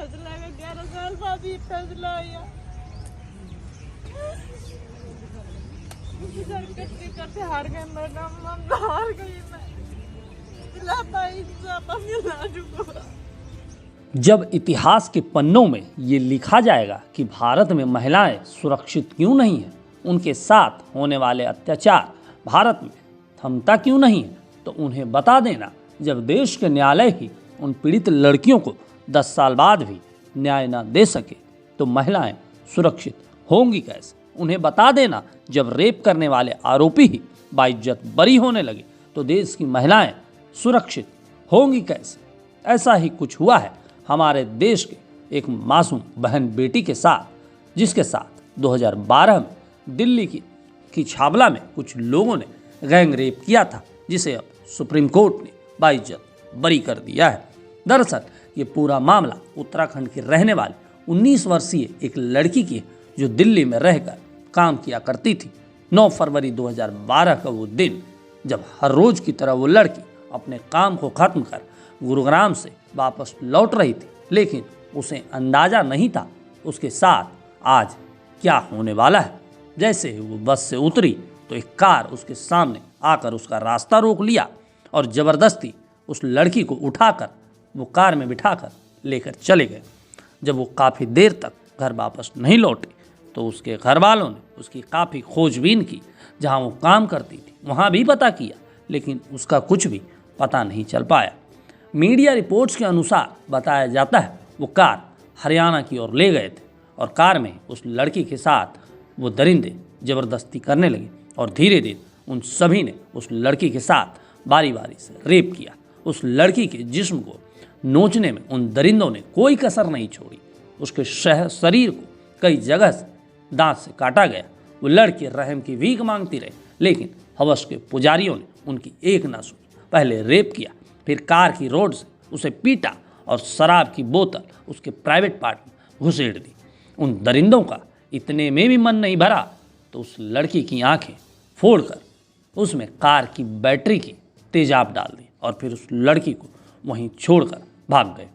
फैसला का 11 साल बाद ही फैसला आया। करते करते हार गए मैडम, हम हार गई। मैं दिलाता इंसाफ मिला चुका। जब इतिहास के पन्नों में ये लिखा जाएगा कि भारत में महिलाएं सुरक्षित क्यों नहीं हैं, उनके साथ होने वाले अत्याचार भारत में थमता क्यों नहीं है, तो उन्हें बता देना जब देश के न्यायालय ही उन पीड़ित लड़कियों को 10 साल बाद भी न्याय न दे सके तो महिलाएं सुरक्षित होंगी कैसे। उन्हें बता देना जब रेप करने वाले आरोपी ही बाइज्जत बरी होने लगे तो देश की महिलाएं सुरक्षित होंगी कैसे। ऐसा ही कुछ हुआ है हमारे देश के एक मासूम बहन बेटी के साथ, जिसके साथ 2012 में दिल्ली की छावला में कुछ लोगों ने गैंग रेप किया था, जिसे अब सुप्रीम कोर्ट ने बाइज्जत बरी कर दिया है। दरअसल ये पूरा मामला उत्तराखंड के रहने वाले 19 वर्षीय एक लड़की की है, जो दिल्ली में रहकर काम किया करती थी। 9 फरवरी 2012 का वो दिन जब हर रोज की तरह वो लड़की अपने काम को खत्म कर गुरुग्राम से वापस लौट रही थी, लेकिन उसे अंदाजा नहीं था उसके साथ आज क्या होने वाला है। जैसे ही वो बस से उतरी तो एक कार उसके सामने आकर उसका रास्ता रोक लिया और ज़बरदस्ती उस लड़की को उठाकर वो कार में बिठाकर लेकर चले गए। जब वो काफ़ी देर तक घर वापस नहीं लौटे तो उसके घर वालों ने उसकी काफ़ी खोजबीन की। जहाँ वो काम करती थी वहाँ भी पता किया, लेकिन उसका कुछ भी पता नहीं चल पाया। मीडिया रिपोर्ट्स के अनुसार बताया जाता है वो कार हरियाणा की ओर ले गए थे और कार में उस लड़की के साथ वो दरिंदे ज़बरदस्ती करने लगे और धीरे धीरे उन सभी ने उस लड़की के साथ बारी बारी से रेप किया। उस लड़की के जिस्म को नोचने में उन दरिंदों ने कोई कसर नहीं छोड़ी। उसके शरीर को कई जगह से दांत से काटा गया। वो लड़की रहम की भीख मांगती रही, लेकिन हवस के पुजारियों ने उनकी एक ना सुनी। पहले रेप किया, फिर कार की रोड से उसे पीटा और शराब की बोतल उसके प्राइवेट पार्ट में घुसेड़ दी। उन दरिंदों का इतने में भी मन नहीं भरा तो उस लड़की की आंखें फोड़कर उसमें कार की बैटरी की तेजाब डाल दी और फिर उस लड़की को वहीं छोड़कर भाग गए।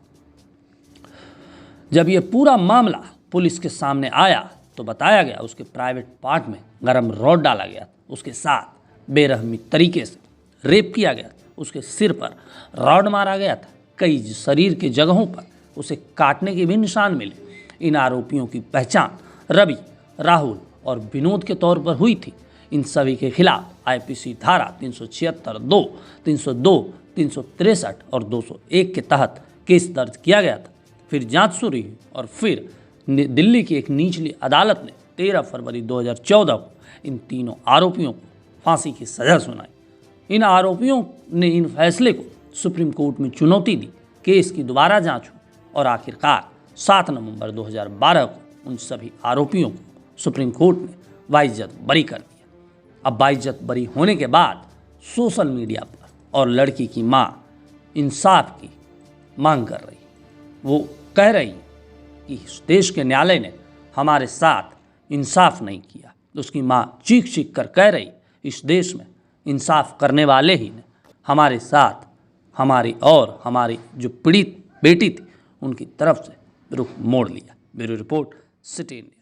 जब ये पूरा मामला पुलिस के सामने आया तो बताया गया उसके प्राइवेट पार्ट में गरम रॉड डाला गया, उसके साथ बेरहमी तरीके से रेप किया गया, उसके सिर पर रॉड मारा गया था। कई शरीर के जगहों पर उसे काटने के भी निशान मिले। इन आरोपियों की पहचान रवि, राहुल और विनोद के तौर पर हुई थी। इन सभी के खिलाफ आईपीसी धारा 376(2), 302, 363 और 201 के तहत केस दर्ज किया गया था। फिर जांच शुरू हुई और फिर दिल्ली की एक निचली अदालत ने 13 फरवरी 2014 को इन तीनों आरोपियों को फांसी की सजा सुनाई। इन आरोपियों ने इन फैसले को सुप्रीम कोर्ट में चुनौती दी। केस की दोबारा जांच हुई और आखिरकार 7 नवंबर 2012 को उन सभी आरोपियों को सुप्रीम कोर्ट ने बाइज्जत बरी कर दिया। अब बाइज्जत बरी होने के बाद सोशल मीडिया पर और लड़की की मां इंसाफ की मांग कर रही। वो कह रही कि इस देश के न्यायालय ने हमारे साथ इंसाफ नहीं किया। उसकी मां चीख चीख कर कह रही, इस देश में इंसाफ करने वाले ही ने हमारे साथ हमारी जो पीड़ित बेटी थी उनकी तरफ से रुख मोड़ लिया। Bureau report, city India.